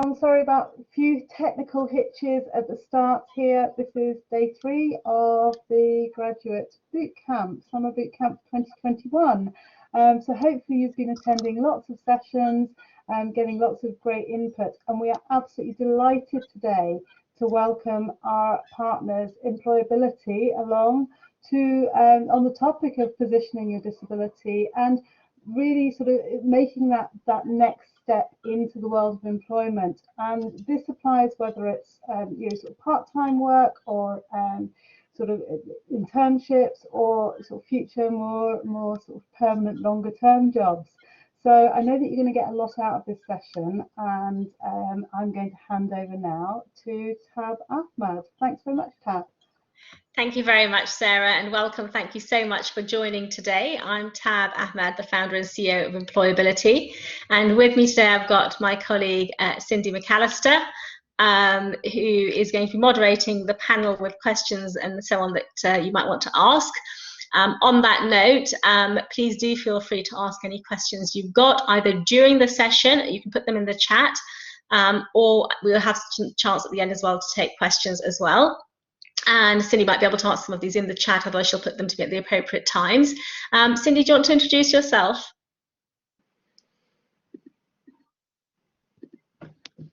I'm sorry about a few technical hitches at the start here. This is day 3 of the graduate bootcamp, summer bootcamp 2021. So hopefully you've been attending lots of sessions and getting lots of great input. And we are absolutely delighted today to welcome our partners, Employability, along to on the topic of positioning your disability and really sort of making that next step into the world of employment. And this applies whether it's sort of part-time work or sort of internships or sort of future more sort of permanent longer term jobs. So I know that you're going to get a lot out of this session, and I'm going to hand over now to Tab Ahmad. Thanks very much, Tab. Thank you very much, Sarah, and welcome. Thank you so much for joining today. I'm Tab Ahmad, the founder and CEO of Employability. And with me today, I've got my colleague, Cindy McAllister, who is going to be moderating the panel with questions and so on that you might want to ask. On that note, please do feel free to ask any questions you've got, either during the session, you can put them in the chat, or we'll have a chance at the end as well to take questions as well. And Cindy might be able to answer some of these in the chat, otherwise she'll put them to me at the appropriate times. Cindy, do you want to introduce yourself?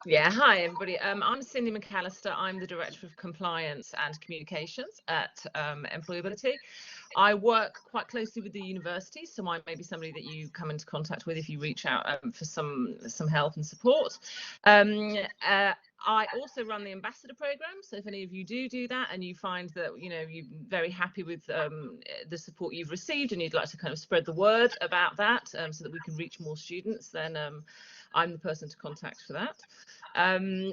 Yeah, hi everybody. I'm Cindy McAllister. I'm the Director of Compliance and Communications at Employability. I work quite closely with the university, so I may be somebody that you come into contact with if you reach out for some help and support. I also run the ambassador program, so if any of you do that and you find that you're very happy with the support you've received and you'd like to kind of spread the word about that so that we can reach more students, then I'm the person to contact for that.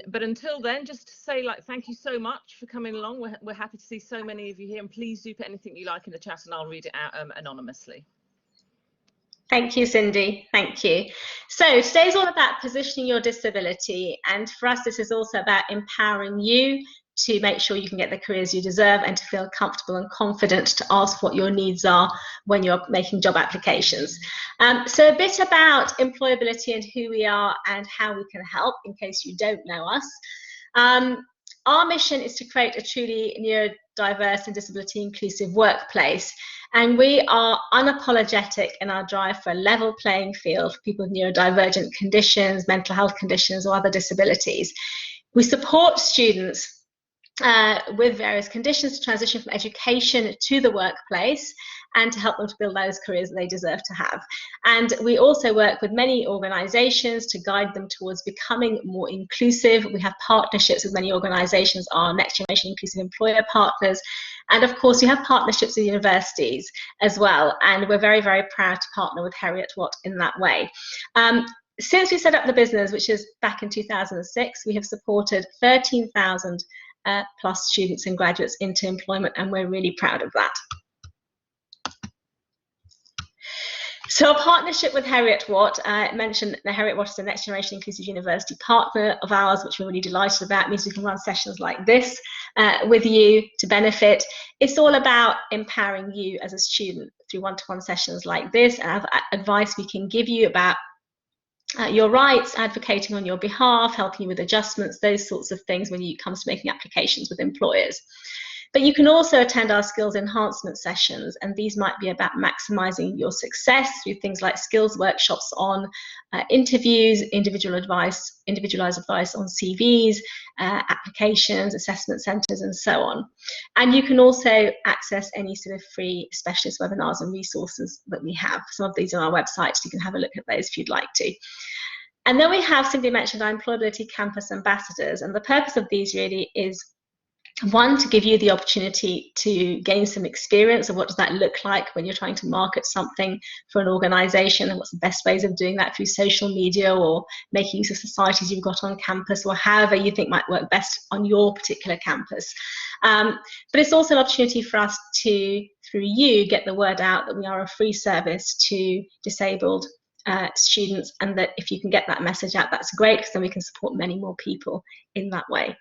But until then, just to say thank you so much for coming along. We're happy to see so many of you here, and please do put anything you like in the chat and I'll read it out anonymously. Thank you, Cindy. Thank you. So today's all about positioning your disability, and for us this is also about empowering you to make sure you can get the careers you deserve and to feel comfortable and confident to ask what your needs are when you're making job applications. So a bit about employability and who we are and how we can help, in case you don't know us. Our mission is to create a truly neurodiverse and disability inclusive workplace, and we are unapologetic in our drive for a level playing field for people with neurodivergent conditions, mental health conditions or other disabilities. We support students with various conditions to transition from education to the workplace and to help them to build those careers that they deserve to have. And we also work with many organisations to guide them towards becoming more inclusive. We have partnerships with many organisations, our Next Generation Inclusive Employer partners, and of course we have partnerships with universities as well, and we're very, very proud to partner with Heriot-Watt in that way. Since we set up the business, which is back in 2006, we have supported 13,000 plus students and graduates into employment, and we're really proud of that. So our partnership with Heriot-Watt, I mentioned that Heriot-Watt is a Next Generation Inclusive University partner of ours, which we're really delighted about. It means we can run sessions like this with you to benefit. It's all about empowering you as a student through one-to-one sessions like this, and advice we can give you about your rights, advocating on your behalf, helping you with adjustments, those sorts of things when it comes to making applications with employers. But you can also attend our skills enhancement sessions, and these might be about maximising your success through things like skills workshops on interviews, individualised advice on CVs, applications, assessment centres and so on. And you can also access any sort of free specialist webinars and resources that we have. Some of these are on our website, so you can have a look at those if you'd like to. And then we have, Cindy mentioned, our Employability Campus Ambassadors, and the purpose of these really is, one, to give you the opportunity to gain some experience of what does that look like when you're trying to market something for an organisation, and what's the best ways of doing that through social media or making use of societies you've got on campus, or however you think might work best on your particular campus. But it's also an opportunity for us to, through you, get the word out that we are a free service to disabled students, and that if you can get that message out, that's great, because then we can support many more people in that way.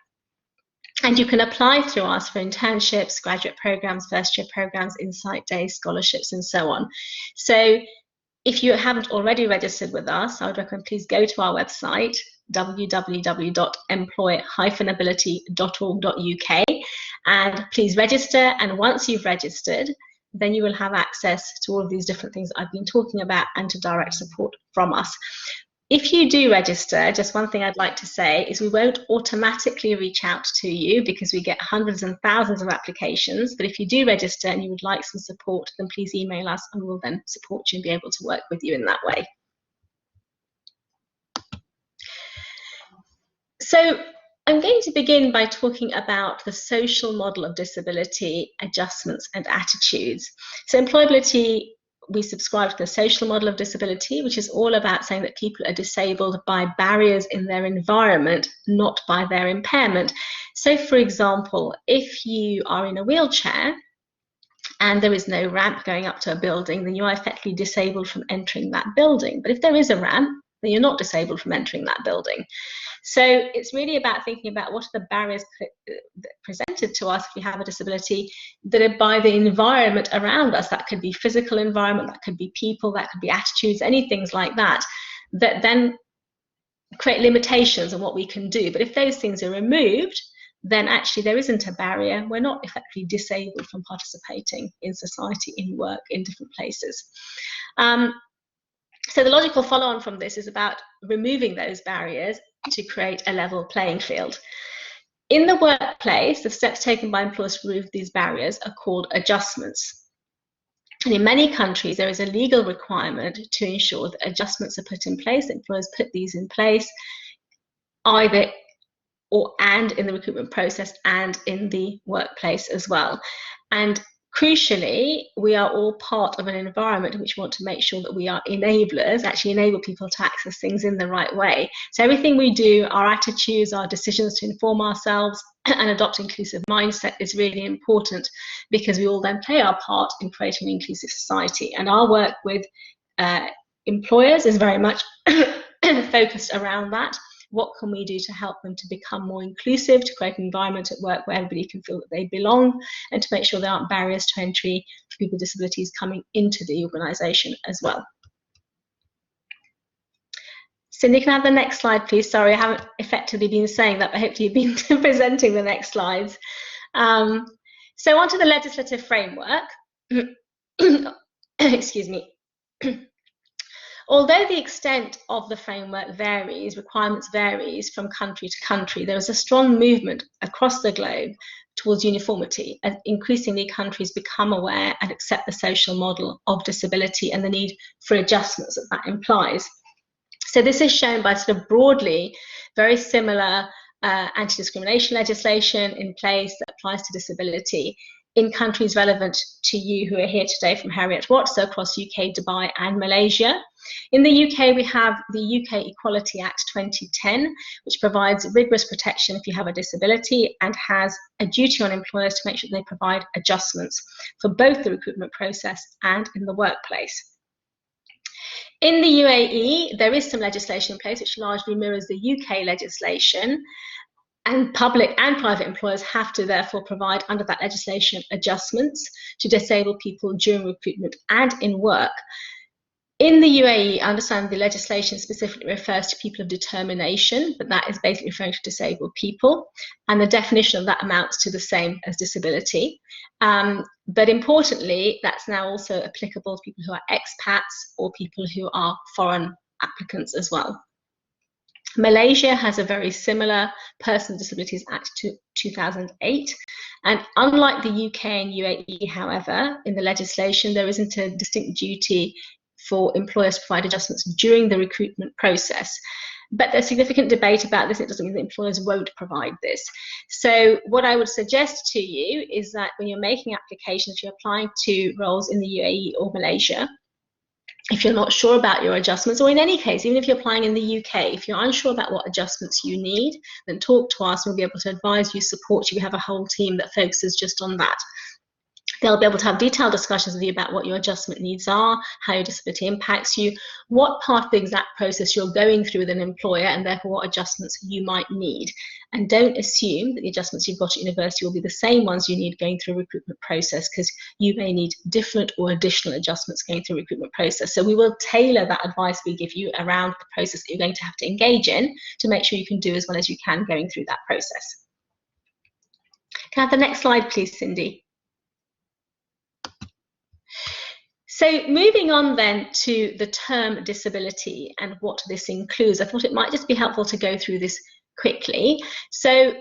And you can apply through us for internships, graduate programs, first year programs, insight days, scholarships and so on. So if you haven't already registered with us, I would recommend please go to our website, www.employ-ability.org.uk, and please register. And once you've registered, then you will have access to all of these different things I've been talking about and to direct support from us. If you do register, just one thing I'd like to say is we won't automatically reach out to you because we get hundreds and thousands of applications. But if you do register and you would like some support, then please email us and we'll then support you and be able to work with you in that way. So I'm going to begin by talking about the social model of disability, adjustments and attitudes. So Employability, we subscribe to the social model of disability, which is all about saying that people are disabled by barriers in their environment, not by their impairment. So for example, if you are in a wheelchair and there is no ramp going up to a building, then you are effectively disabled from entering that building. But if there is a ramp, then you're not disabled from entering that building. So it's really about thinking about what are the barriers presented to us if we have a disability that are by the environment around us. That could be physical environment, that could be people, that could be attitudes, any things like that, that then create limitations on what we can do. But if those things are removed, then actually there isn't a barrier. We're not effectively disabled from participating in society, in work, in different places. So the logical follow-on from this is about removing those barriers to create a level playing field. In the workplace, the steps taken by employers to remove these barriers are called adjustments. And in many countries, there is a legal requirement to ensure that adjustments are put in place. Employers put these in place either and in the recruitment process and in the workplace as well. And crucially, we are all part of an environment in which we want to make sure that we are enablers, actually enable people to access things in the right way. So everything we do, our attitudes, our decisions to inform ourselves and adopt inclusive mindset is really important, because we all then play our part in creating an inclusive society. And our work with employers is very much focused around that. What can we do to help them to become more inclusive, to create an environment at work where everybody can feel that they belong, and to make sure there aren't barriers to entry for people with disabilities coming into the organisation as well. Cindy, can I have the next slide, please? Sorry, I haven't effectively been saying that, but hopefully you've been presenting the next slides. So onto the legislative framework. Excuse me. Although the extent of the framework varies, requirements varies from country to country, there is a strong movement across the globe towards uniformity, as increasingly countries become aware and accept the social model of disability and the need for adjustments that that implies. So this is shown by sort of broadly very similar anti-discrimination legislation in place that applies to disability in countries relevant to you who are here today from Heriot-Watt, so across UK, Dubai and Malaysia. In the UK, we have the UK Equality Act 2010, which provides rigorous protection if you have a disability and has a duty on employers to make sure they provide adjustments for both the recruitment process and in the workplace. In the UAE, there is some legislation in place which largely mirrors the UK legislation, and public and private employers have to therefore provide under that legislation adjustments to disabled people during recruitment and in work. In the UAE, I understand the legislation specifically refers to people of determination, but that is basically referring to disabled people, and the definition of that amounts to the same as disability. But importantly, that's now also applicable to people who are expats or people who are foreign applicants as well. Malaysia has a very similar Person with Disabilities Act to 2008, and unlike the UK and UAE, however, in the legislation there isn't a distinct duty for employers to provide adjustments during the recruitment process. But there's significant debate about this. It doesn't mean that employers won't provide this. So what I would suggest to you is that when you're making applications, if you're applying to roles in the UAE or Malaysia, if you're not sure about your adjustments, or in any case, even if you're applying in the UK, if you're unsure about what adjustments you need, then talk to us. We'll be able to advise you, support you. We have a whole team that focuses just on that. They'll be able to have detailed discussions with you about what your adjustment needs are, how your disability impacts you, what part of the exact process you're going through with an employer, and therefore what adjustments you might need. And don't assume that the adjustments you've got at university will be the same ones you need going through a recruitment process, because you may need different or additional adjustments going through a recruitment process. So we will tailor that advice we give you around the process that you're going to have to engage in to make sure you can do as well as you can going through that process. Can I have the next slide, please, Cindy? So moving on then to the term disability and what this includes, I thought it might just be helpful to go through this quickly. So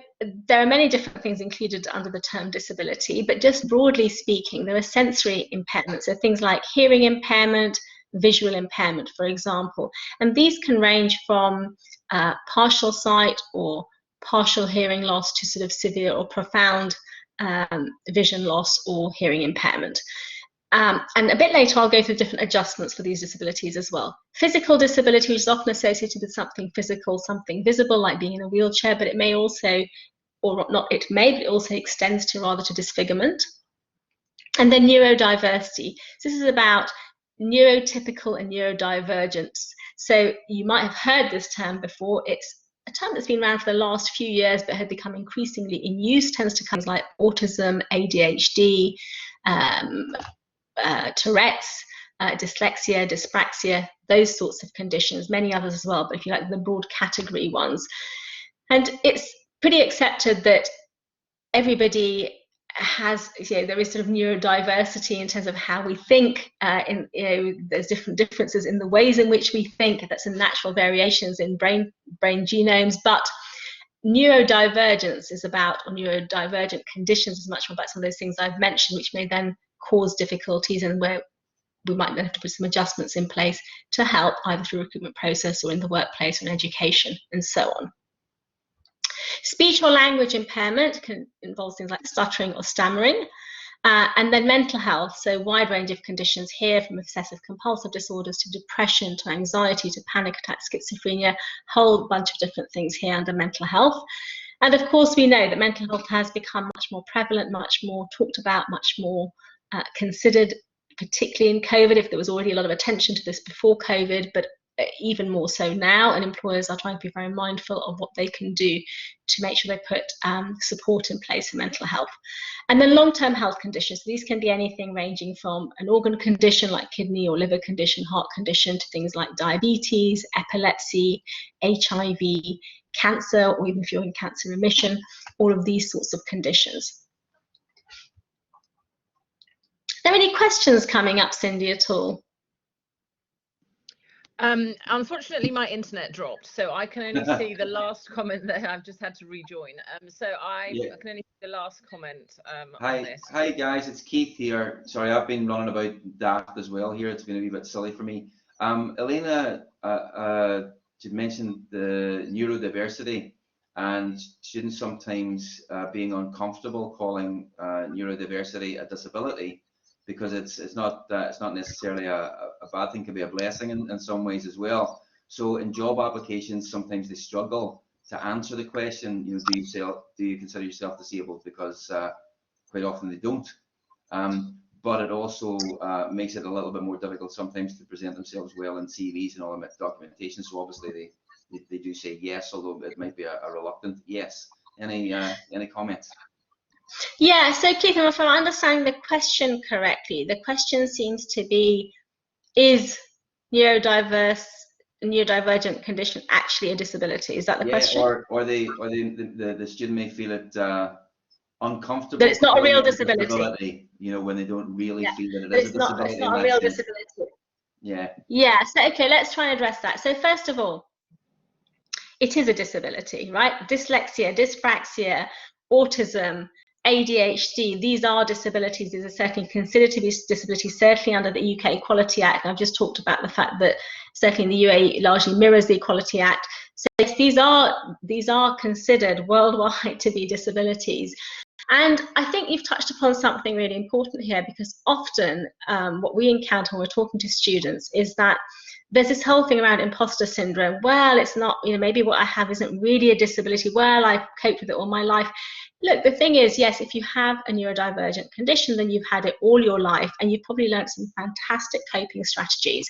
there are many different things included under the term disability, but just broadly speaking, there are sensory impairments, so things like hearing impairment, visual impairment, for example, and these can range from partial sight or partial hearing loss to sort of severe or profound vision loss or hearing impairment. And a bit later, I'll go through different adjustments for these disabilities as well. Physical disability, which is often associated with something physical, something visible, like being in a wheelchair, but it may also, or not it may, but it also extends to rather to disfigurement. And then neurodiversity. So this is about neurotypical and neurodivergence. So you might have heard this term before. It's a term that's been around for the last few years, but had become increasingly in use, tends to come like autism, ADHD, Tourette's, dyslexia, dyspraxia, those sorts of conditions, many others as well, but if you like the broad category ones. And it's pretty accepted that everybody has, there is sort of neurodiversity in terms of how we think, there's different differences in the ways in which we think. That's some natural variations in brain genomes, but neurodivergence is about, or neurodivergent conditions is much more about some of those things I've mentioned, which may then cause difficulties and where we might then have to put some adjustments in place to help either through a recruitment process or in the workplace or in education and so on. Speech or language impairment can involve things like stuttering or stammering. And then mental health, so wide range of conditions here, from obsessive compulsive disorders to depression to anxiety to panic attacks, schizophrenia, whole bunch of different things here under mental health. And of course we know that mental health has become much more prevalent, much more talked about, much more considered, particularly in COVID. If there was already a lot of attention to this before COVID, but even more so now, and employers are trying to be very mindful of what they can do to make sure they put support in place for mental health. And then long-term health conditions. So these can be anything ranging from an organ condition like kidney or liver condition, heart condition, to things like diabetes, epilepsy, HIV, cancer, or even if you're in cancer remission, all of these sorts of conditions. Are there any questions coming up, Cindy, at all? Unfortunately, my internet dropped, so I can only see the last comment there. I've just had to rejoin. So I can only see the last comment on this. Hi guys, it's Keith here. Sorry, I've been running about that as well here. It's been a wee bit silly for me. Elena, you mentioned the neurodiversity and students sometimes being uncomfortable calling neurodiversity a disability, because it's not necessarily a bad thing. Can be a blessing in some ways as well. So in job applications, sometimes they struggle to answer the question, do you consider yourself disabled, because quite often they don't. But it also makes it a little bit more difficult sometimes to present themselves well in CVs and all that documentation. So obviously they do say yes, although it might be a reluctant yes. Any comments? Yeah, so Keith, if I'm understanding the question correctly, the question seems to be, is neurodivergent condition actually a disability? Is that the question? Or the student may feel it uncomfortable. That it's not a real disability. When they don't really feel that it is a disability. It's not a real disability. Yeah. Yeah, so okay, let's try and address that. So first of all, it is a disability, right? Dyslexia, dyspraxia, autism, ADHD, these are disabilities. These are certainly considered to be disabilities, certainly under the UK Equality Act. And I've just talked about the fact that certainly in the UAE it largely mirrors the Equality Act. So these are considered worldwide to be disabilities. And I think you've touched upon something really important here, because often what we encounter when we're talking to students is that there's this whole thing around imposter syndrome. Well, it's not, you know, maybe what I have isn't really a disability. Well, I've coped with it all my life. Look, the thing is, yes, if you have a neurodivergent condition, then you've had it all your life, and you've probably learned some fantastic coping strategies.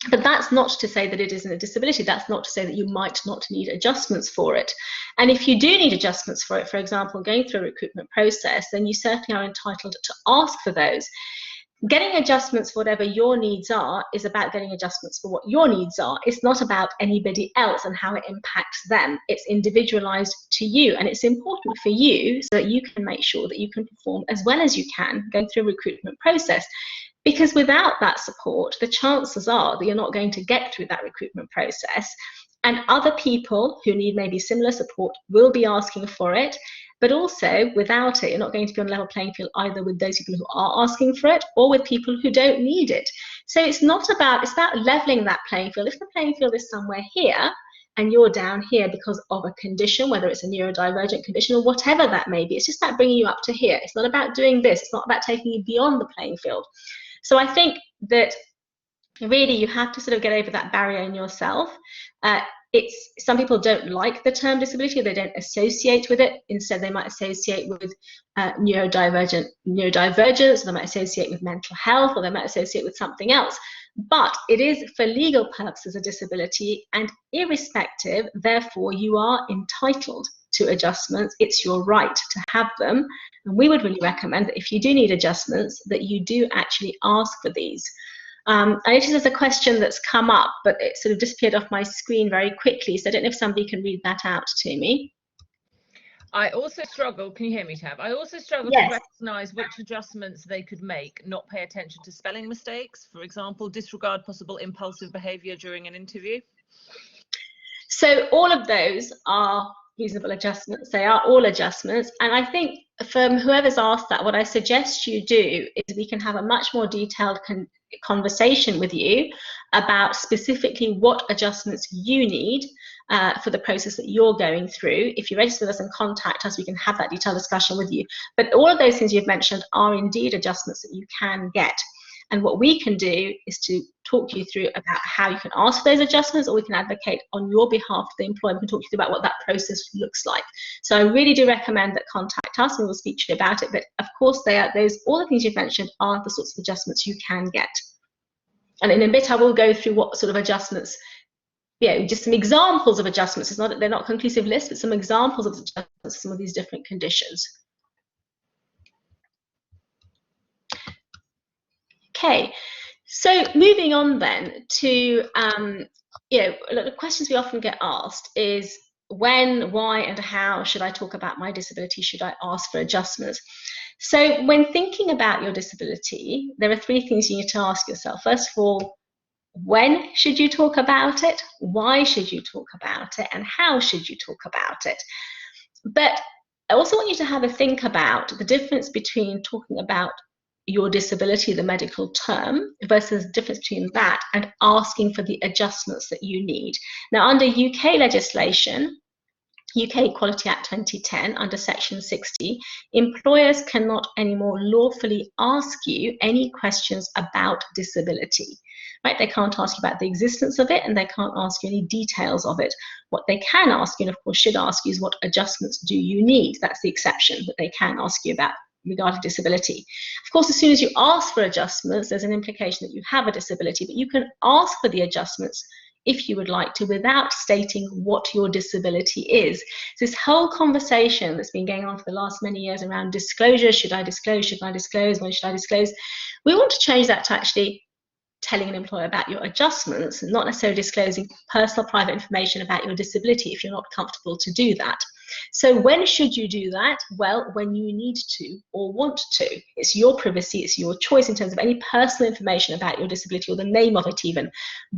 But that's not to say that it isn't a disability. That's not to say that you might not need adjustments for it. And if you do need adjustments for it, for example, going through a recruitment process, then you certainly are entitled to ask for those. Getting adjustments for whatever your needs are is about getting adjustments for what your needs are. It's not about anybody else and how it impacts them. It's individualized to you, and it's important for you so that you can make sure that you can perform as well as you can going through a recruitment process. Because without that support, the chances are that you're not going to get through that recruitment process, and other people who need maybe similar support will be asking for it. But also, without it, you're not going to be on a level playing field either with those people who are asking for it or with people who don't need it. So it's about leveling that playing field. If the playing field is somewhere here and you're down here because of a condition, whether it's a neurodivergent condition or whatever that may be, it's just about bringing you up to here. It's not about doing this. It's not about taking you beyond the playing field. So I think that really you have to sort of get over that barrier in yourself. Some people don't like the term disability, or they don't associate with it. Instead, they might associate with neurodivergence, or they might associate with mental health, or they might associate with something else. But it is, for legal purposes, a disability, and irrespective, therefore, you are entitled to adjustments. It's your right to have them, and we would really recommend that if you do need adjustments, that you do actually ask for these. I noticed there's a question that's come up, but it sort of disappeared off my screen very quickly, so I don't know if somebody can read that out to me. I also struggle, can you hear me, Tab? I also struggle Yes. to recognise which adjustments they could make, not pay attention to spelling mistakes, for example, disregard possible impulsive behaviour during an interview. So all of those are reasonable adjustments. They are all adjustments. And I think from whoever's asked that, what I suggest you do is we can have a much more detailed conversation with you about specifically what adjustments you need for the process that you're going through. If you register with us and contact us, we can have that detailed discussion with you. But all of those things you've mentioned are indeed adjustments that you can get. And what we can do is to talk you through about how you can ask for those adjustments, or we can advocate on your behalf to the employer. We can talk to you about what that process looks like. So I really do recommend that contact us, and we'll speak to you about it. But of course, all the things you've mentioned are the sorts of adjustments you can get. And in a bit, I will go through what sort of adjustments, just some examples of adjustments. They're not conclusive lists, but some examples of adjustments for some of these different conditions. Okay, so moving on then to, the questions we often get asked is when, why, and how should I talk about my disability? Should I ask for adjustments? So when thinking about your disability, there are three things you need to ask yourself. First of all, when should you talk about it? Why should you talk about it? And how should you talk about it? But I also want you to have a think about the difference between talking about your disability, the medical term, versus the difference between that and asking for the adjustments that you need. Now, under UK legislation, UK Equality Act 2010, under Section 60, employers cannot anymore lawfully ask you any questions about disability. Right? They can't ask you about the existence of it, and they can't ask you any details of it. What they can ask you, and of course should ask you, is what adjustments do you need? That's the exception that they can ask you about regarding disability. Of course, as soon as you ask for adjustments, there's an implication that you have a disability, but you can ask for the adjustments if you would like to, without stating what your disability is. This whole conversation that's been going on for the last many years around disclosure, should I disclose, should I disclose, when should I disclose? We want to change that to actually telling an employer about your adjustments, and not necessarily disclosing personal private information about your disability if you're not comfortable to do that. So when should you do that? Well, when you need to or want to. It's your privacy, it's your choice in terms of any personal information about your disability, or the name of it even.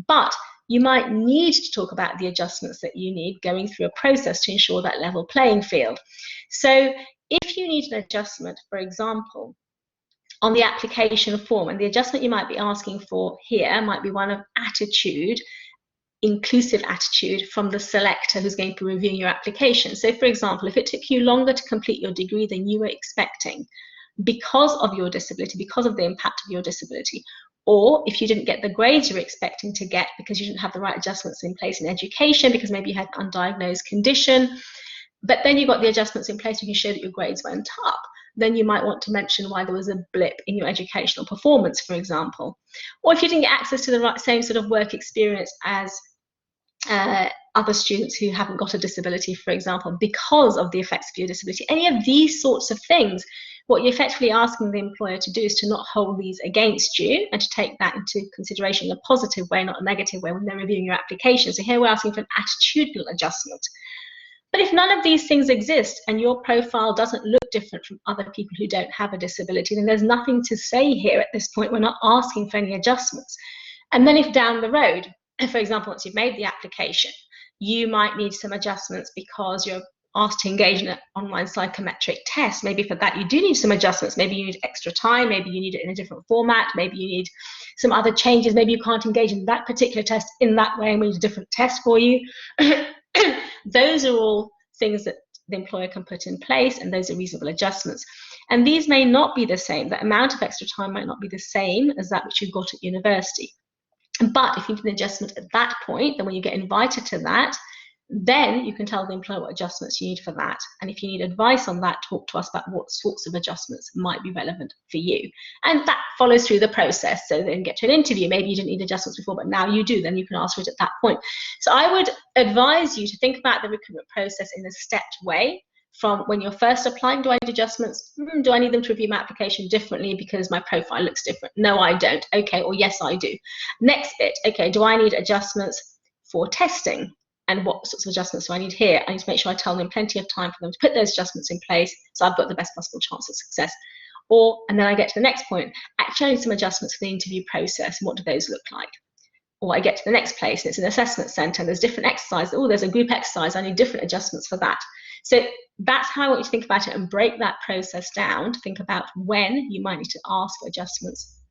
But you might need to talk about the adjustments that you need going through a process to ensure that level playing field. So if you need an adjustment, for example, on the application form, and the adjustment you might be asking for here might be one of attitude, inclusive attitude from the selector who's going to be reviewing your application. So for example, if it took you longer to complete your degree than you were expecting because of your disability, because of the impact of your disability, or if you didn't get the grades you were expecting to get because you didn't have the right adjustments in place in education, because maybe you had an undiagnosed condition, but then you got the adjustments in place, you can show that your grades went up, then you might want to mention why there was a blip in your educational performance, for example. Or if you didn't get access to the same sort of work experience as other students who haven't got a disability, for example, because of the effects of your disability, any of these sorts of things, what you're effectively asking the employer to do is to not hold these against you and to take that into consideration in a positive way, not a negative way, when they're reviewing your application. So here we're asking for an attitudinal adjustment. But if none of these things exist and your profile doesn't look different from other people who don't have a disability, then there's nothing to say here at this point. We're not asking for any adjustments. And then if down the road, for example, once you've made the application, you might need some adjustments because you're asked to engage in an online psychometric test. Maybe for that you do need some adjustments. Maybe you need extra time, maybe you need it in a different format, maybe you need some other changes, maybe you can't engage in that particular test in that way and we need a different test for you. Those are all things that the employer can put in place, and those are reasonable adjustments. And these may not be the same. The amount of extra time might not be the same as that which you've got at university. But if you need an adjustment at that point, then when you get invited to that, then you can tell the employer what adjustments you need for that. And if you need advice on that, talk to us about what sorts of adjustments might be relevant for you. And that follows through the process. So then get to an interview. Maybe you didn't need adjustments before, but now you do. Then you can ask for it at that point. So I would advise you to think about the recruitment process in a stepped way. From when you're first applying, do I need adjustments? Do I need them to review my application differently because my profile looks different? No, I don't. Okay, or yes, I do. Next bit, okay, do I need adjustments for testing? And what sorts of adjustments do I need here? I need to make sure I tell them plenty of time for them to put those adjustments in place so I've got the best possible chance of success. Or, and then I get to the next point, actually I need some adjustments for the interview process. And what do those look like? Or I get to the next place and it's an assessment centre and there's different exercises. Oh, there's a group exercise, I need different adjustments for that. So that's how I want you to think about it and break that process down to think about when you might need to ask for adjustments.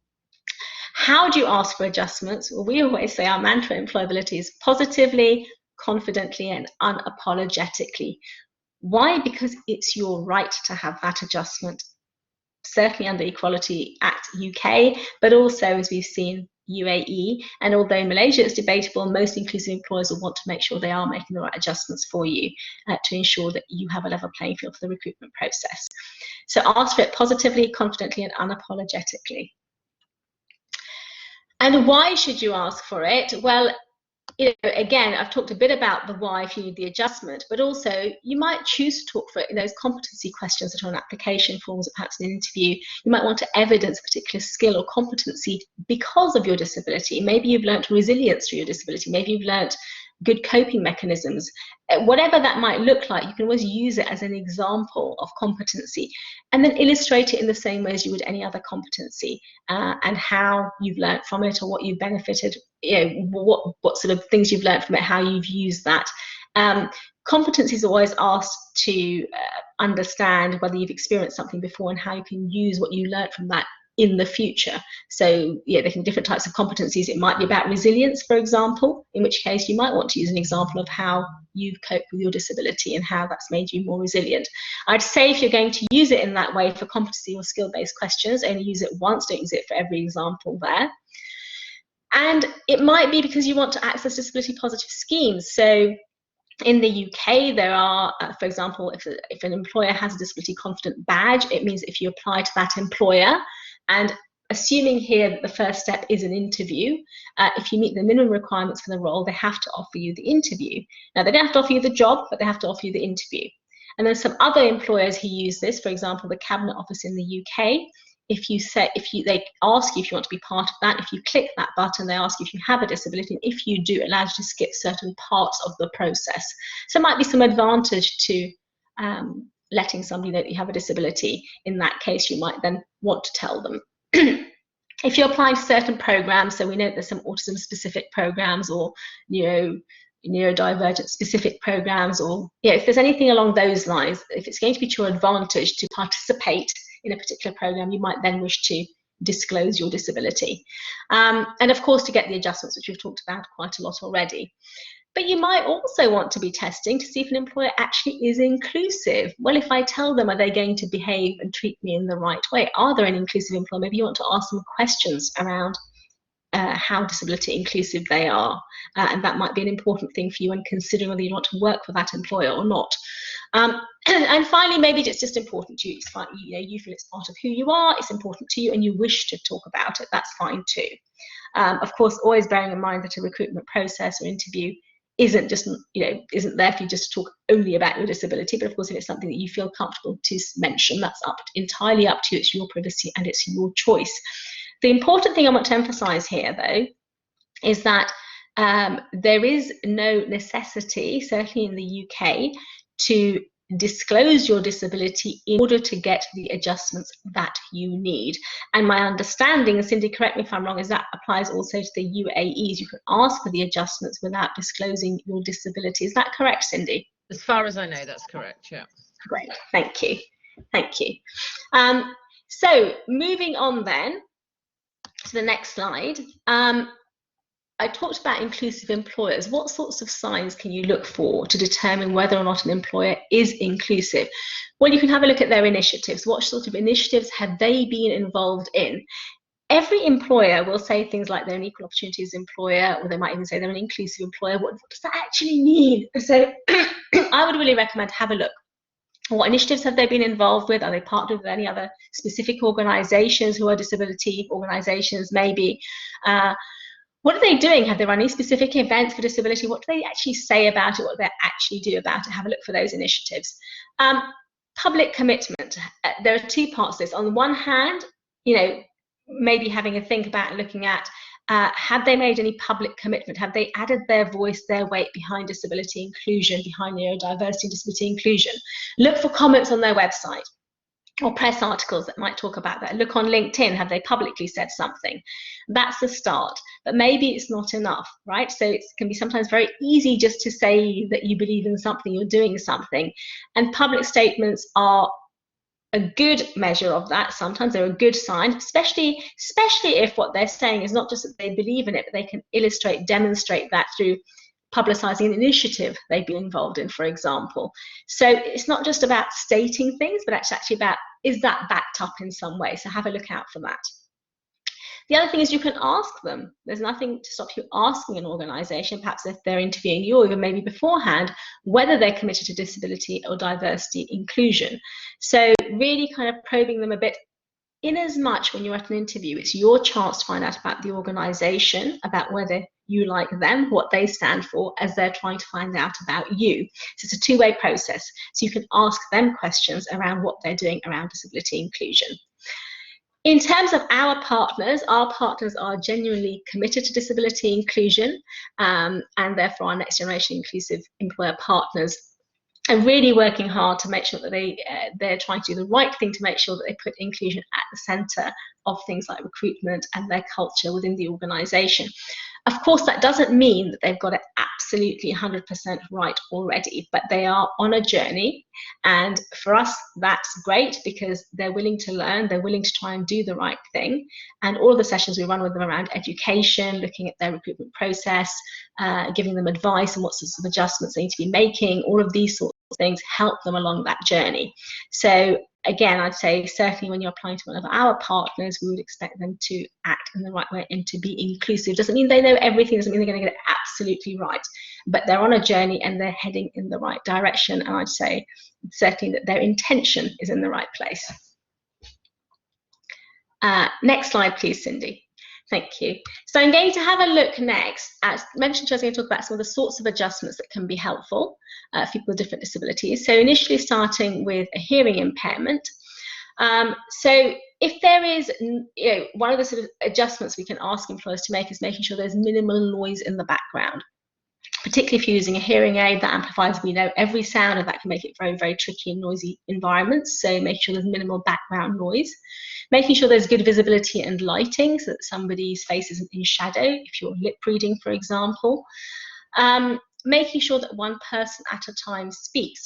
How do you ask for adjustments? Well, we always say our mantra in Employability is positively, confidently and unapologetically. Why? Because it's your right to have that adjustment, certainly under Equality Act UK, but also, as we've seen, UAE. And although Malaysia is debatable, most inclusive employers will want to make sure they are making the right adjustments for you to ensure that you have a level playing field for the recruitment process. So ask for it positively, confidently and unapologetically. And why should you ask for it? Well, again, I've talked a bit about the why if you need the adjustment, but also you might choose to talk for it in those competency questions that are on application forms or perhaps in an interview. You might want to evidence a particular skill or competency because of your disability. Maybe you've learnt resilience through your disability. Maybe you've learnt good coping mechanisms. Whatever that might look like, you can always use it as an example of competency and then illustrate it in the same way as you would any other competency and how you've learnt from it or what you've benefited, what sort of things you've learnt from it, how you've used that. Competency is always asked to understand whether you've experienced something before and how you can use what you learnt from that in the future. So yeah, there can be different types of competencies. It might be about resilience, for example, in which case you might want to use an example of how you've coped with your disability and how that's made you more resilient. I'd say if you're going to use it in that way for competency or skill-based questions, only use it once, don't use it for every example there. And it might be because you want to access disability positive schemes. So in the UK, there are, for example, if an employer has a disability confident badge, it means if you apply to that employer, and assuming here that the first step is an interview, if you meet the minimum requirements for the role, they have to offer you the interview. Now, they don't have to offer you the job, but they have to offer you the interview. And there's some other employers who use this, for example, the Cabinet Office in the UK. They ask you if you want to be part of that. If you click that button, they ask you if you have a disability. And if you do, it allows you to skip certain parts of the process. So it might be some advantage to letting somebody know that you have a disability. In that case, you might then want to tell them. If you're applying to certain programs, so we know there's some autism specific programs or neurodivergent specific programs, or if there's anything along those lines, if it's going to be to your advantage to participate in a particular program, you might then wish to disclose your disability. And of course, to get the adjustments, which we've talked about quite a lot already. But you might also want to be testing to see if an employer actually is inclusive. Well, if I tell them, are they going to behave and treat me in the right way? Are there an inclusive employer? Maybe you want to ask them questions around how disability inclusive they are, and that might be an important thing for you when considering whether you want to work for that employer or not. And finally, maybe it's just important to you. It's fine, you feel it's part of who you are, it's important to you, and you wish to talk about it. That's fine too. Of course, always bearing in mind that a recruitment process or interview isn't just, isn't there for you just to talk only about your disability. But of course, if it's something that you feel comfortable to mention, that's entirely up to you. It's your privacy and it's your choice. The important thing I want to emphasize here, though, is that there is no necessity, certainly in the UK, to disclose your disability in order to get the adjustments that you need. And my understanding, and Cindy, correct me if I'm wrong, is that applies also to the UAEs. You can ask for the adjustments without disclosing your disability. Is that correct, Cindy? As far as I know, that's correct, yeah. Great, thank you. Thank you. So moving on then to the next slide. I talked about inclusive employers. What sorts of signs can you look for to determine whether or not an employer is inclusive? Well, you can have a look at their initiatives. What sort of initiatives have they been involved in? Every employer will say things like they're an equal opportunities employer, or they might even say they're an inclusive employer. What does that actually mean? So I would really recommend have a look. What initiatives have they been involved with? Are they partnered with any other specific organisations who are disability organisations maybe? What are they doing? Have they run any specific events for disability? What do they actually say about it? What do they actually do about it? Have a look for those initiatives. Public commitment. There are two parts to this. On the one hand, maybe having a think about and looking at, have they made any public commitment? Have they added their voice, their weight behind disability inclusion, behind neurodiversity and disability inclusion? Look for comments on their website or press articles that might talk about that. Look on LinkedIn, have they publicly said something? That's the start, but maybe it's not enough, right? So it can be sometimes very easy just to say that you believe in something, you're doing something, and public statements are a good measure of that. Sometimes they're a good sign, especially if what they're saying is not just that they believe in it, but they can illustrate, demonstrate that through publicizing an initiative they've been involved in, for example. So it's not just about stating things, but it's actually about, is that backed up in some way? So have a look out for that. The other thing is you can ask them. There's nothing to stop you asking an organisation, perhaps if they're interviewing you or even maybe beforehand, whether they're committed to disability or diversity inclusion. So really kind of probing them a bit. In as much when you're at an interview, it's your chance to find out about the organisation, about whether you like them, what they stand for, as they're trying to find out about you. So it's a two-way process. So you can ask them questions around what they're doing around disability inclusion. In terms of our partners are genuinely committed to disability inclusion, and therefore our next generation inclusive employer partners are really working hard to make sure that they're trying to do the right thing to make sure that they put inclusion at the centre of things like recruitment and their culture within the organisation. Of course, that doesn't mean that they've got it absolutely 100% right already, but they are on a journey. And for us, that's great because they're willing to learn, they're willing to try and do the right thing. And all of the sessions we run with them around education, looking at their recruitment process, giving them advice on what sorts of adjustments they need to be making, all of these sorts of things help them along that journey. So again, I'd say certainly when you're applying to one of our partners, we would expect them to act in the right way and to be inclusive. Doesn't mean they know everything, doesn't mean they're going to get it absolutely right, but they're on a journey and they're heading in the right direction. And I'd say certainly that their intention is in the right place. Next slide, please, Cindy. Thank you. So I'm going to have a look next at, mentioned I was going to talk about some of the sorts of adjustments that can be helpful for people with different disabilities. So initially starting with a hearing impairment. So if there is, one of the sort of adjustments we can ask employers to make is making sure there's minimal noise in the background. Particularly if you're using a hearing aid that amplifies, we know every sound, and that can make it very, very tricky and noisy environments. So make sure there's minimal background noise. Making sure there's good visibility and lighting so that somebody's face isn't in shadow if you're lip reading, for example. Making sure that one person at a time speaks.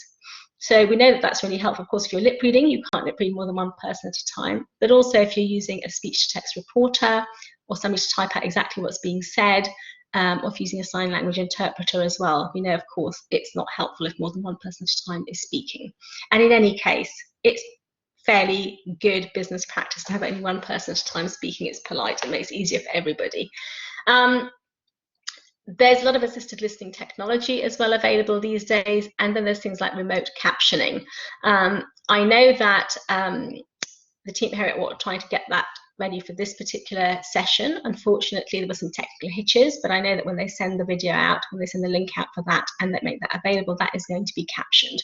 So we know that that's really helpful. Of course, if you're lip reading, you can't lip read more than one person at a time. But also if you're using a speech-to-text reporter or somebody to type out exactly what's being said, or if using a sign language interpreter as well, we know, of course, it's not helpful if more than one person at a time is speaking. And in any case, it's fairly good business practice to have only one person at a time speaking. It's polite, it makes it easier for everybody. There's a lot of assisted listening technology as well available these days, and then there's things like remote captioning. I know that the team here at Watt are trying to get that ready for this particular session. Unfortunately, there were some technical hitches, but I know that when they send the video out, when they send the link out for that and they make that available, that is going to be captioned.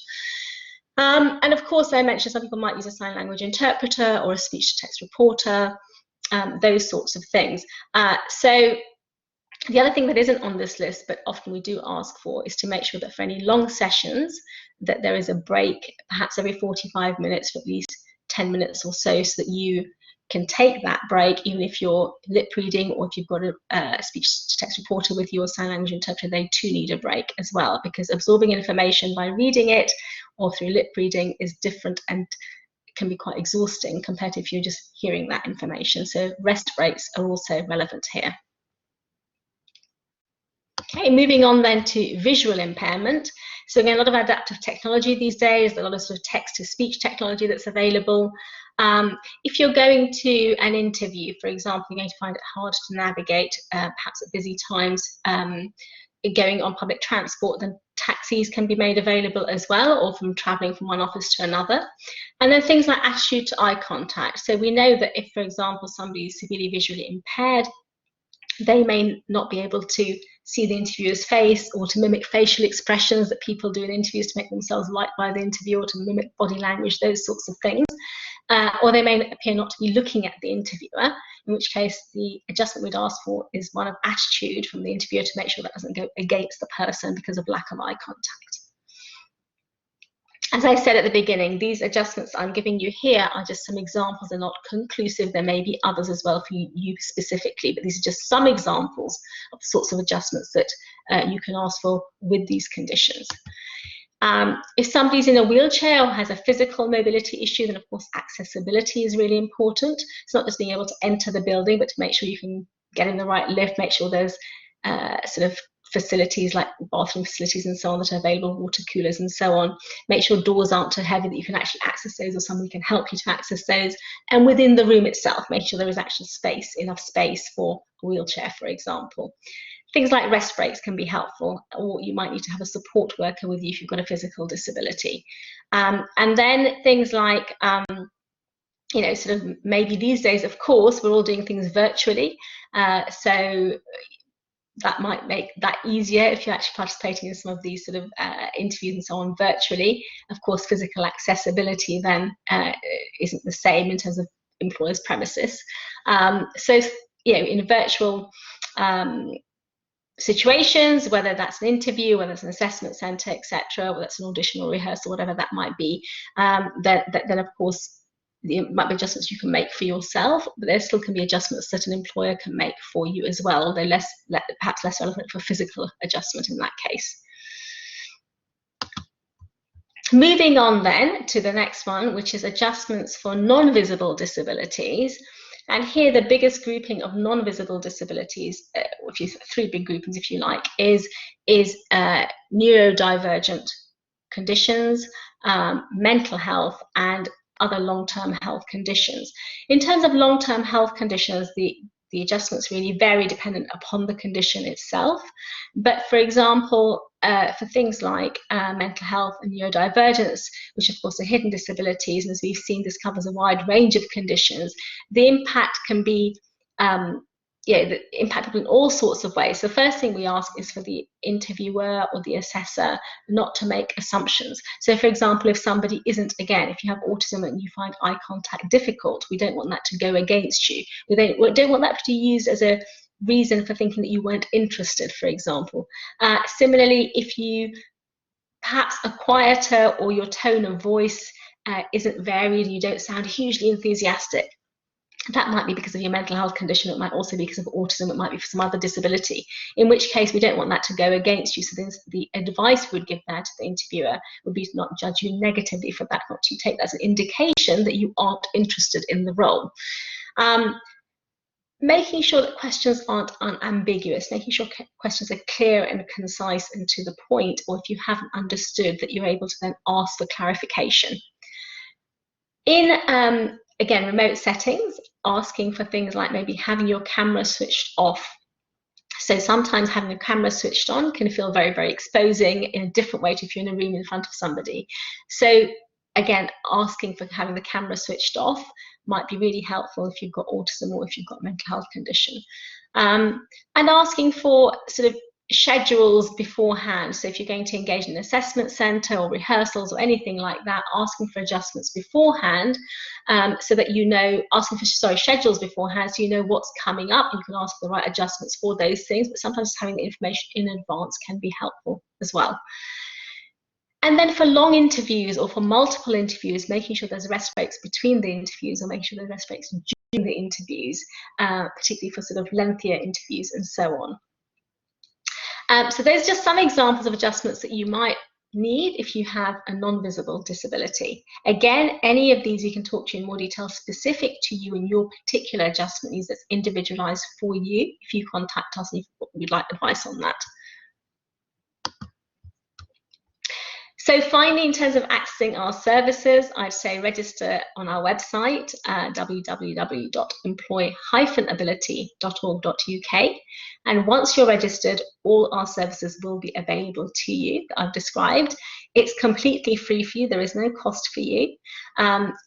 And of course, I mentioned some people might use a sign language interpreter or a speech-to-text reporter, those sorts of things. So the other thing that isn't on this list, but often we do ask for, is to make sure that for any long sessions, that there is a break, perhaps every 45 minutes for at least 10 minutes or so that you can take that break, even if you're lip reading or if you've got a speech-to-text reporter with your sign language interpreter, they too need a break as well, because absorbing information by reading it or through lip reading is different and can be quite exhausting compared to if you're just hearing that information. So rest breaks are also relevant here. Okay, moving on then to visual impairment. So again, a lot of adaptive technology these days, a lot of sort of text-to-speech technology that's available. If you're going to an interview, for example, you're going to find it hard to navigate, perhaps at busy times, going on public transport, then taxis can be made available as well, or from traveling from one office to another. And then things like attitude to eye contact. So we know that if, for example, somebody is severely visually impaired, they may not be able to see the interviewer's face or to mimic facial expressions that people do in interviews to make themselves liked by the interviewer, or to mimic body language, those sorts of things. Or they may appear not to be looking at the interviewer, in which case the adjustment we'd ask for is one of attitude from the interviewer to make sure that doesn't go against the person because of lack of eye contact. As I said at the beginning, these adjustments I'm giving you here are just some examples. They're not conclusive. There may be others as well for you specifically, but these are just some examples of the sorts of adjustments that you can ask for with these conditions. If somebody's in a wheelchair or has a physical mobility issue, then of course accessibility is really important. It's not just being able to enter the building, but to make sure you can get in the right lift, make sure there's sort of facilities like bathroom facilities and so on that are available, water coolers and so on. Make sure doors aren't too heavy that you can actually access those, or somebody can help you to access those. And within the room itself, make sure there is actual space, enough space for a wheelchair, for example. Things like rest breaks can be helpful, or you might need to have a support worker with you if you've got a physical disability. And then things like, you know, sort of maybe these days, of course, we're all doing things virtually. So that might make that easier if you're actually participating in some of these sort of interviews and so on virtually. Of course, physical accessibility then isn't the same in terms of employers' premises. So, you know, in virtual situations, whether that's an interview, whether it's an assessment centre, etc., whether it's an audition or rehearsal, whatever that might be, then of course there might be adjustments you can make for yourself, but there still can be adjustments that an employer can make for you as well, although perhaps less relevant for physical adjustment in that case. Moving on then to the next one, which is adjustments for non-visible disabilities. And here the biggest grouping of non-visible disabilities, three big groupings if you like, is neurodivergent conditions, mental health, and other long-term health conditions. In terms of long-term health conditions, the adjustments really vary dependent upon the condition itself. But for example, for things like mental health and neurodivergence, which of course are hidden disabilities, and as we've seen, this covers a wide range of conditions, the impact can be impactful in all sorts of ways. The first thing we ask is for the interviewer or the assessor not to make assumptions. So for example, if somebody isn't, again, if you have autism and you find eye contact difficult, we don't want that to go against you. We don't want that to be used as a reason for thinking that you weren't interested, for example. Similarly, if you perhaps are quieter or your tone of voice isn't varied and you don't sound hugely enthusiastic, that might be because of your mental health condition. It might also be because of autism. It might be for some other disability, in which case we don't want that to go against you. So the advice we would give there to the interviewer would be to not judge you negatively for that, not to take that as an indication that you aren't interested in the role. Making sure that questions aren't unambiguous, making sure questions are clear and concise and to the point, or if you haven't understood, that you're able to then ask for clarification. In, again, remote settings, asking for things like maybe having your camera switched off. So sometimes having a camera switched on can feel very, very exposing in a different way to if you're in a room in front of somebody. So again, asking for having the camera switched off might be really helpful if you've got autism or if you've got a mental health condition. And asking for sort of schedules beforehand. So if you're going to engage in an assessment centre or rehearsals or anything like that, asking for adjustments beforehand, so that you know, asking for schedules beforehand, so you know what's coming up. You can ask for the right adjustments for those things, but sometimes having the information in advance can be helpful as well. And then for long interviews or for multiple interviews, making sure there's rest breaks between the interviews or making sure there's rest breaks during the interviews, particularly for sort of lengthier interviews and so on. So those are just some examples of adjustments that you might need if you have a non-visible disability. Again, any of these we can talk to you in more detail specific to you and your particular adjustment needs that's individualized for you if you contact us and you'd like advice on that. So finally, in terms of accessing our services, I'd say register on our website, www.employ-ability.org.uk. And once you're registered, all our services will be available to you that I've described. It's completely free for you. There is no cost for you.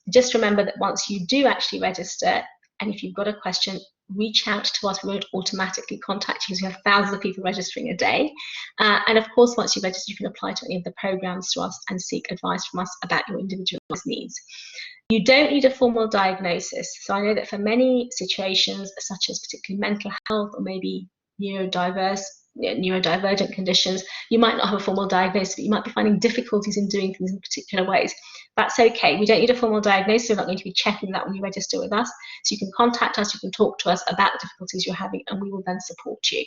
Just remember that once you do actually register, and if you've got a question, reach out to us. We won't automatically contact you because we have thousands of people registering a day. And of course, once you register, you can apply to any of the programs through us and seek advice from us about your individualized needs. You don't need a formal diagnosis. So I know that for many situations, such as particularly mental health or maybe neurodivergent conditions, you might not have a formal diagnosis, but you might be finding difficulties in doing things in particular ways. That's okay. We don't need a formal diagnosis. We're not going to be checking that when you register with us. So you can contact us, you can talk to us about the difficulties you're having, and we will then support you.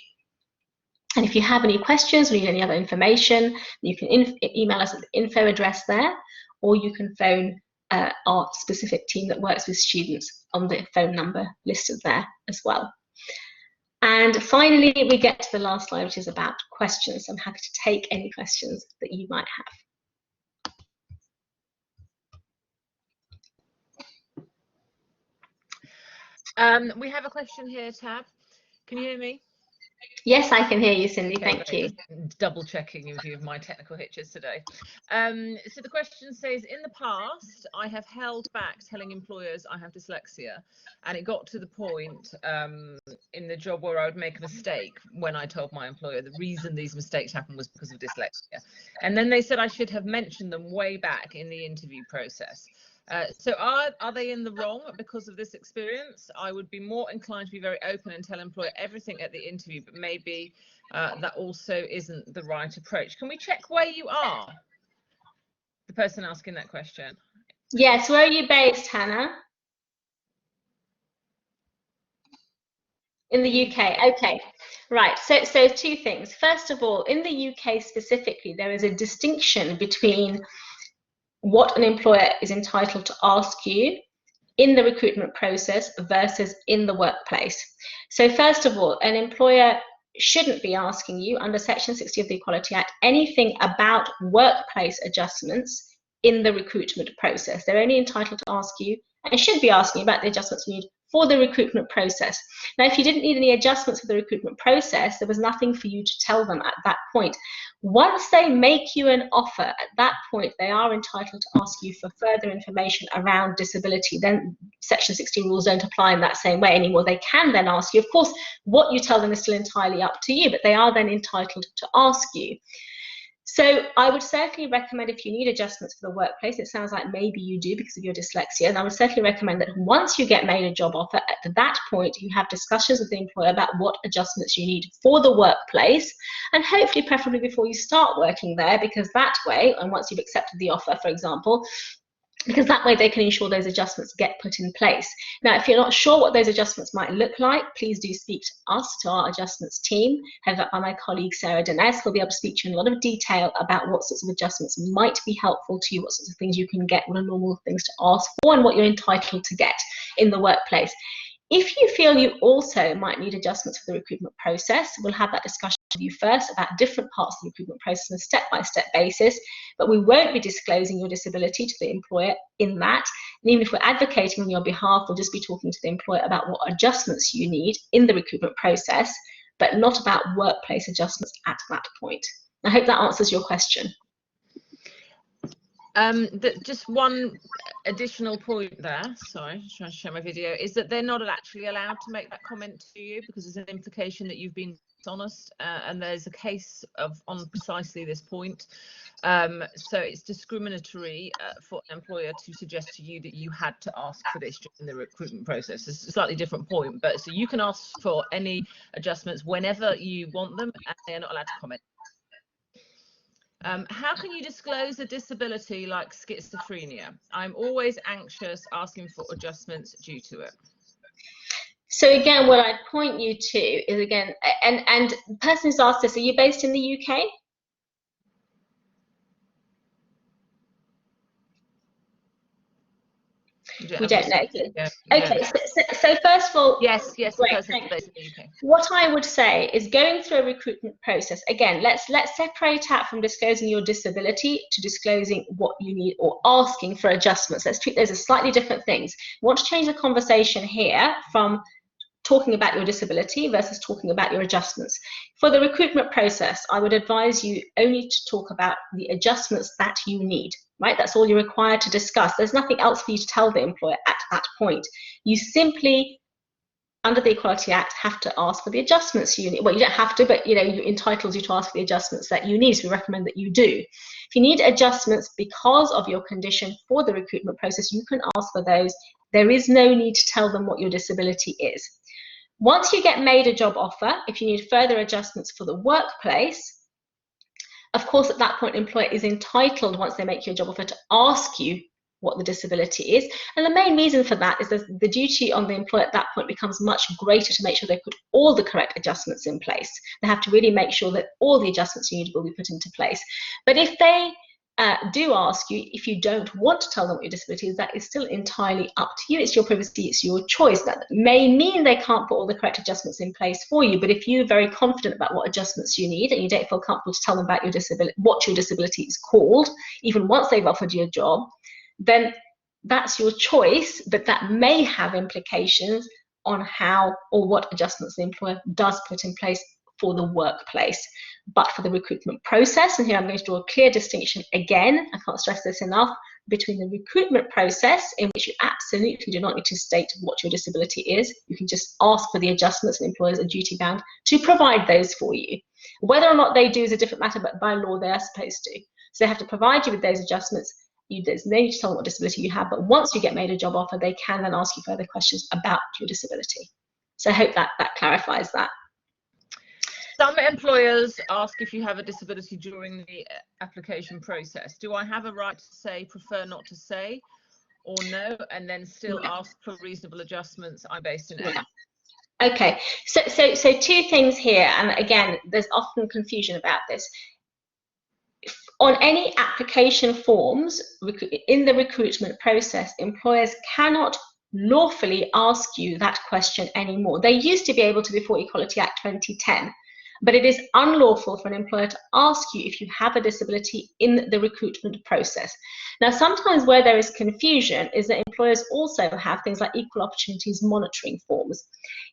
And if you have any questions or need any other information, you can email us at the info address there, or you can phone our specific team that works with students on the phone number listed there as well. And finally, we get to the last slide, which is about questions. I'm happy to take any questions that you might have. We have a question here, Tab. Can you hear me? Yes, I can hear you, Cindy. Okay, thank you. Just double checking with you of my technical hitches today. So the question says, in the past, I have held back telling employers I have dyslexia, and it got to the point in the job where I would make a mistake when I told my employer the reason these mistakes happened was because of dyslexia. And then they said I should have mentioned them way back in the interview process. So are they in the wrong because of this experience? I would be more inclined to be very open and tell employer everything at the interview, but maybe that also isn't the right approach. Can we check where you are? The person asking that question. Yes, where are you based, Hannah? In the UK, okay, right. So two things. First of all, in the UK specifically, there is a distinction between what an employer is entitled to ask you in the recruitment process versus in the workplace. So first of all, an employer shouldn't be asking you under Section 60 of the Equality Act anything about workplace adjustments in the recruitment process. They're only entitled to ask you and should be asking you about the adjustments you need for the recruitment process. Now, if you didn't need any adjustments for the recruitment process, there was nothing for you to tell them at that point. Once they make you an offer, at that point, they are entitled to ask you for further information around disability. Then Section 60 rules don't apply in that same way anymore. They can then ask you, of course, what you tell them is still entirely up to you, but they are then entitled to ask you. So I would certainly recommend, if you need adjustments for the workplace, it sounds like maybe you do because of your dyslexia, and I would certainly recommend that once you get made a job offer, at that point you have discussions with the employer about what adjustments you need for the workplace, and hopefully preferably before you start working there, because that way, and once you've accepted the offer, for example, because that way they can ensure those adjustments get put in place. Now, if you're not sure what those adjustments might look like, please do speak to us, to our adjustments team, headed up by my colleague Sarah Denez, who'll be able to speak to you in a lot of detail about what sorts of adjustments might be helpful to you, what sorts of things you can get, what are normal things to ask for, and what you're entitled to get in the workplace. If you feel you also might need adjustments for the recruitment process, we'll have that discussion with you first about different parts of the recruitment process on a step-by-step basis, but we won't be disclosing your disability to the employer in that. And even if we're advocating on your behalf, we'll just be talking to the employer about what adjustments you need in the recruitment process, but not about workplace adjustments at that point. I hope that answers your question. Just one additional point there, sorry, just trying to share my video, is that they're not actually allowed to make that comment to you because there's an implication that you've been dishonest, and there's a case on precisely this point. So it's discriminatory for an employer to suggest to you that you had to ask for this during the recruitment process. It's a slightly different point, but so you can ask for any adjustments whenever you want them, and they're not allowed to comment. How can you disclose a disability like schizophrenia? I'm always anxious asking for adjustments due to it. So again, what I'd point you to is, again, and the person who's asked this, are you based in the UK? We don't know. Yeah, okay, so first of all, yes, the person is based in the UK. What I would say is, going through a recruitment process, again, let's separate out from disclosing your disability to disclosing what you need or asking for adjustments. Let's treat those as slightly different things. We want to change the conversation here from talking about your disability versus talking about your adjustments. For the recruitment process, I would advise you only to talk about the adjustments that you need, right? That's all you're required to discuss. There's nothing else for you to tell the employer at that point. You simply, under the Equality Act, have to ask for the adjustments you need. Well, you don't have to, but you know, it entitles you to ask for the adjustments that you need, so we recommend that you do. If you need adjustments because of your condition for the recruitment process, you can ask for those. There is no need to tell them what your disability is. Once you get made a job offer, if you need further adjustments for the workplace, of course, at that point, the employer is entitled, once they make you a job offer, to ask you what the disability is. And the main reason for that is that the duty on the employer at that point becomes much greater to make sure they put all the correct adjustments in place. They have to really make sure that all the adjustments you need will be put into place. But if they do ask you, if you don't want to tell them what your disability is, that is still entirely up to you. It's your privacy, it's your choice. That may mean they can't put all the correct adjustments in place for you, but if you're very confident about what adjustments you need and you don't feel comfortable to tell them about your disability, what your disability is called, even once they've offered you a job, then that's your choice, but that may have implications on how or what adjustments the employer does put in place for the workplace. But for the recruitment process, and here I'm going to draw a clear distinction again, I can't stress this enough, between the recruitment process, in which you absolutely do not need to state what your disability is. You can just ask for the adjustments, and employers are duty bound to provide those for you. Whether or not they do is a different matter, but by law they are supposed to. So they have to provide you with those adjustments. There's no need to tell them what disability you have, but once you get made a job offer, they can then ask you further questions about your disability. So I hope that clarifies that. Some employers ask if you have a disability during the application process. Do I have a right to say prefer not to say, or no, and then still ask for reasonable adjustments? I'm based in A. Okay, so two things here, and again, there's often confusion about this. On any application forms in the recruitment process, employers cannot lawfully ask you that question anymore. They used to be able to before Equality Act 2010. But it is unlawful for an employer to ask you if you have a disability in the recruitment process. Now, sometimes where there is confusion is that employers also have things like equal opportunities monitoring forms.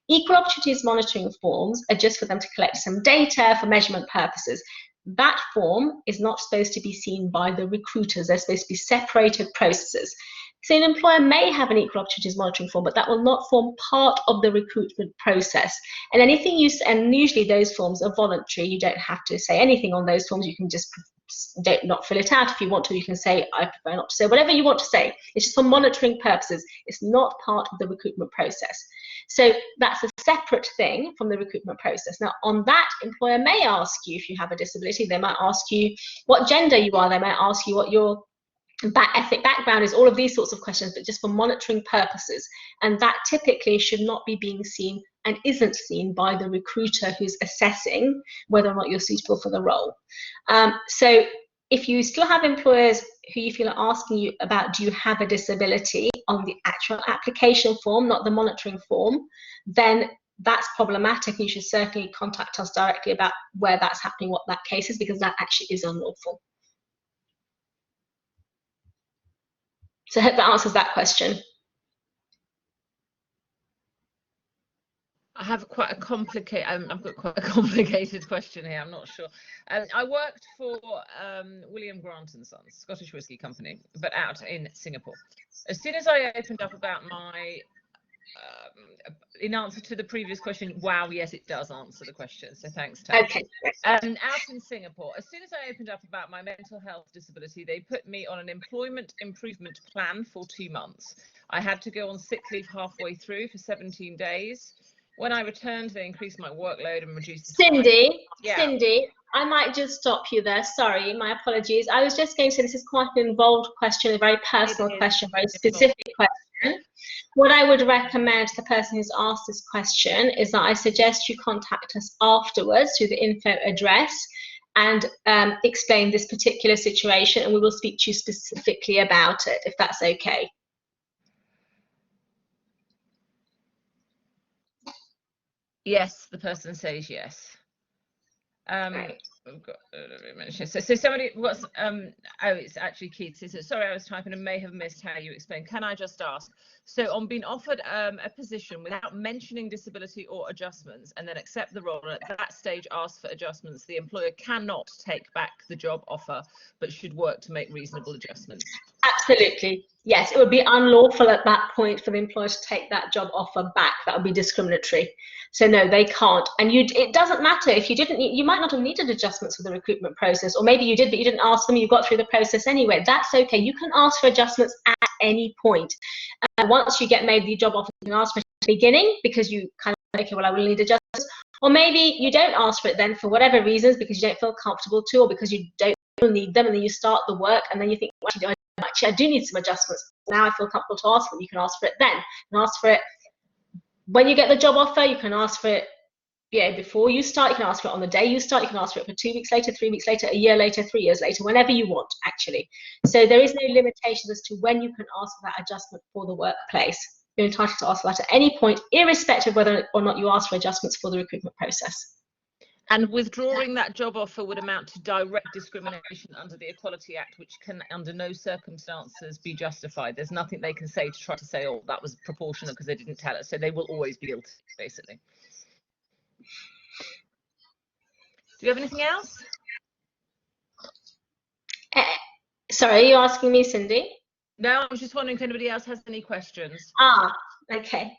Equal opportunities monitoring forms are just for them to collect some data for measurement purposes. That form is not supposed to be seen by the recruiters. They're supposed to be separated processes. So an employer may have an equal opportunities monitoring form, but that will not form part of the recruitment process. And anything and usually those forms are voluntary. You don't have to say anything on those forms. You can just not fill it out. If you want to, you can say, I prefer not to say, whatever you want to say. It's just for monitoring purposes. It's not part of the recruitment process. So that's a separate thing from the recruitment process. Now, on that, employer may ask you if you have a disability. They might ask you what gender you are. They might ask you what your ethnic background is, all of these sorts of questions, but just for monitoring purposes. And that typically should not be being seen and isn't seen by the recruiter who's assessing whether or not you're suitable for the role. So if you still have employers who you feel are asking you about, do you have a disability, on the actual application form, not the monitoring form, then that's problematic. You should certainly contact us directly about where that's happening, what that case is, because that actually is unlawful. So I hope that answers that question. I have quite a complicated. I've got quite a complicated question here. I'm not sure. I worked for William Grant and Sons, Scottish whisky company, but out in Singapore. As soon as I opened up about my, in answer to the previous question, wow, yes, it does answer the question. So thanks, Tab. Okay. Out in Singapore, as soon as I opened up about my mental health disability, they put me on an employment improvement plan for 2 months. I had to go on sick leave halfway through for 17 days. When I returned, they increased my workload and reduced the Cindy, yeah. Cindy, I might just stop you there. Sorry, my apologies. I was just going to say this is quite an involved question, a very personal question, very specific question. What I would recommend to the person who's asked this question is that I suggest you contact us afterwards through the info address and explain this particular situation, and we will speak to you specifically about it, if that's okay. Yes, the person says yes. We've got, so somebody what's oh, it's actually Keith. So sorry, I was typing and may have missed how you explained. Can I just ask, so on being offered a position without mentioning disability or adjustments and then accept the role, and at that stage ask for adjustments, the employer cannot take back the job offer but should work to make reasonable adjustments? Absolutely. Yes, it would be unlawful at that point for the employer to take that job offer back. That would be discriminatory. So no, they can't. And it doesn't matter if you didn't, you might not have needed adjustments for the recruitment process, or maybe you did, but you didn't ask them, you got through the process anyway. That's okay. You can ask for adjustments at any point. Once you get made the job offer, you can ask for it at the beginning because you kind of, okay, well, I will need adjustments. Or maybe you don't ask for it then for whatever reasons, because you don't feel comfortable to, or because you don't need them, and then you start the work and then you think, well, actually, I do need some adjustments. Now I feel comfortable to ask for them. You can ask for it then. You can ask for it when you get the job offer. You can ask for it before you start. You can ask for it on the day you start. You can ask for it for 2 weeks later, 3 weeks later, a year later, 3 years later, whenever you want, actually. So there is no limitation as to when you can ask for that adjustment for the workplace. You're entitled to ask for that at any point, irrespective of whether or not you ask for adjustments for the recruitment process. And withdrawing that job offer would amount to direct discrimination under the Equality Act, which can under no circumstances be justified. There's nothing they can say to try to say, oh, that was proportional because they didn't tell us. So they will always be guilty, basically. Do you have anything else? Sorry, are you asking me, Cindy? No, I was just wondering if anybody else has any questions. Ah, okay.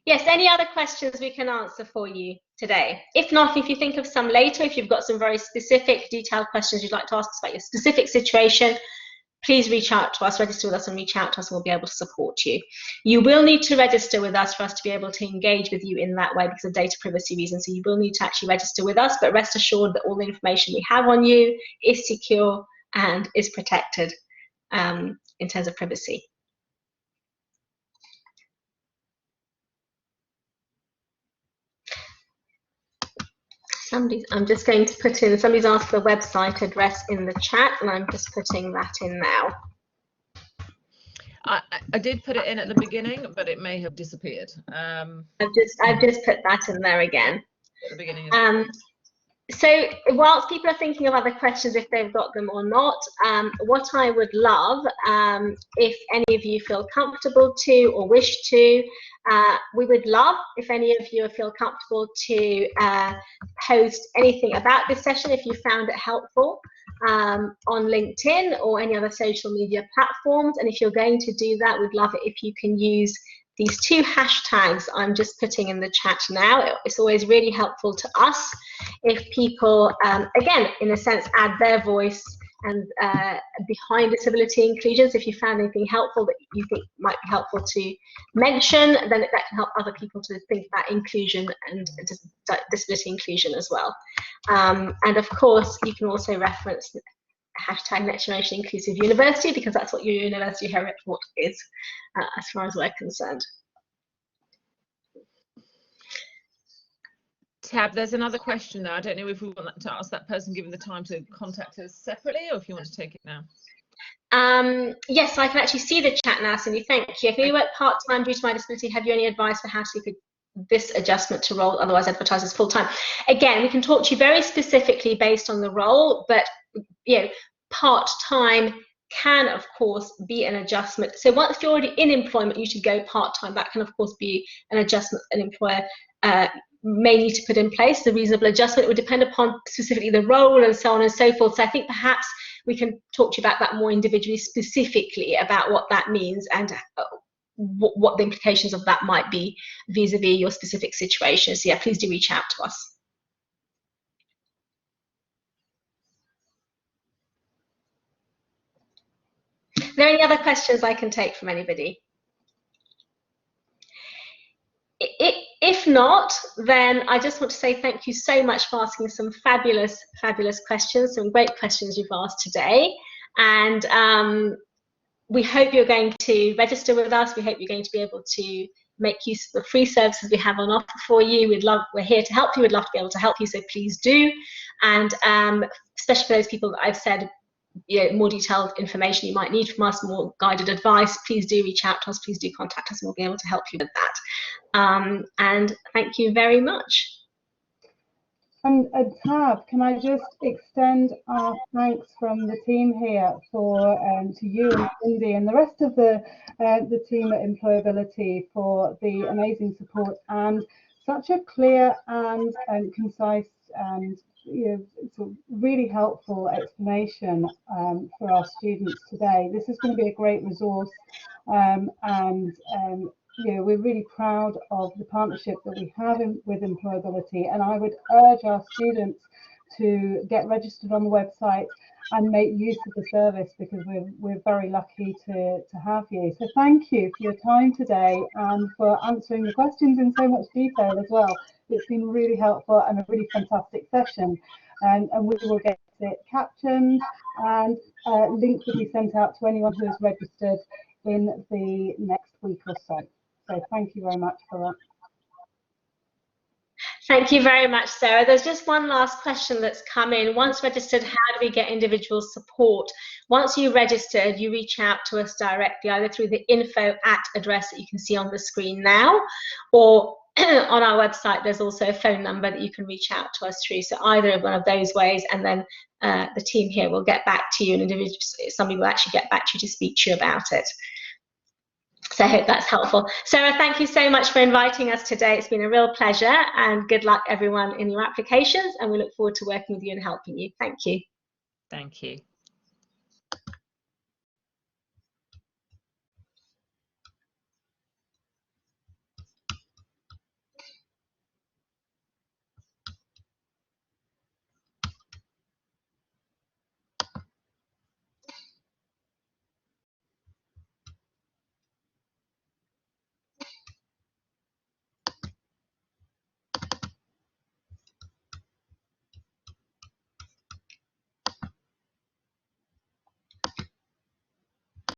Yes, any other questions we can answer for you today? If not, if you think of some later, if you've got some very specific, detailed questions you'd like to ask us about your specific situation, please reach out to us, register with us and reach out to us, and we'll be able to support you. You will need to register with us for us to be able to engage with you in that way because of data privacy reasons. So you will need to actually register with us, but rest assured that all the information we have on you is secure and is protected in terms of privacy. I'm just going to put in, somebody's asked for the website address in the chat, and I'm just putting that in now. I did put it in at the beginning, but it may have disappeared. I've just put that in there again. At the beginning. So whilst people are thinking of other questions, if they've got them or not, what I would love, if any of you feel comfortable to or wish to, we would love if any of you feel comfortable to post anything about this session if you found it helpful on LinkedIn or any other social media platforms. And if you're going to do that, we'd love it if you can use these 2 hashtags I'm just putting in the chat now. It's always really helpful to us if people, again, in a sense, add their voice and behind disability inclusion. So if you found anything helpful that you think might be helpful to mention, then that can help other people to think about inclusion and disability inclusion as well. And of course, you can also reference hashtag Next Generation Inclusive University, because that's what your university Heriot Watt is, as far as we're concerned. Tab, there's another question though. I don't know if we want to ask that person given the time to contact us separately, or if you want to take it now. Yes, I can actually see the chat now, Cindy. Thank you. If you work part-time due to my disability, have you any advice for how to seek this adjustment to role otherwise advertised as full-time. Again, we can talk to you very specifically based on the role, but part-time can of course be an adjustment. So once you're already in employment, you should go part-time. That can of course be an adjustment an employer may need to put in place. The reasonable adjustment would depend upon specifically the role and so on and so forth. So I think perhaps we can talk to you about that more individually, specifically about what that means and what the implications of that might be vis-a-vis your specific situation. So yeah, please do reach out to us. Are there any other questions I can take from anybody? If not, then I just want to say thank you so much for asking some fabulous questions, some great questions you've asked today. And we hope you're going to register with us. We hope you're going to be able to make use of the free services we have on offer for you. We're here to help you. We'd love to be able to help you, so please do. And especially for those people that I've said, more detailed information you might need from us, more guided advice, please do reach out to us, please do contact us, and we'll be able to help you with that. And thank you very much. And Tab, can I just extend our thanks from the team here to you and Cindy and the rest of the team at Employability for the amazing support and such a clear and concise and sort of really helpful explanation for our students today. This is going to be a great resource, and we're really proud of the partnership that we have with Employability, and I would urge our students to get registered on the website and make use of the service, because we're very lucky to have you. So thank you for your time today and for answering the questions in so much detail as well. It's been really helpful and a really fantastic session, and we will get it captioned, and links will be sent out to anyone who is registered in the next week or so. So thank you very much for that. Thank you very much, Sarah. There's just one last question that's come in. Once registered, how do we get individual support? Once you registered, you reach out to us directly, either through the info@ address that you can see on the screen now, or on our website, there's also a phone number that you can reach out to us through. So either of one of those ways, and then the team here will get back to you, and somebody will actually get back to you to speak to you about it. So I hope that's helpful. Sarah, thank you so much for inviting us today. It's been a real pleasure, and good luck everyone in your applications, and we look forward to working with you and helping you. Thank you. Thank you.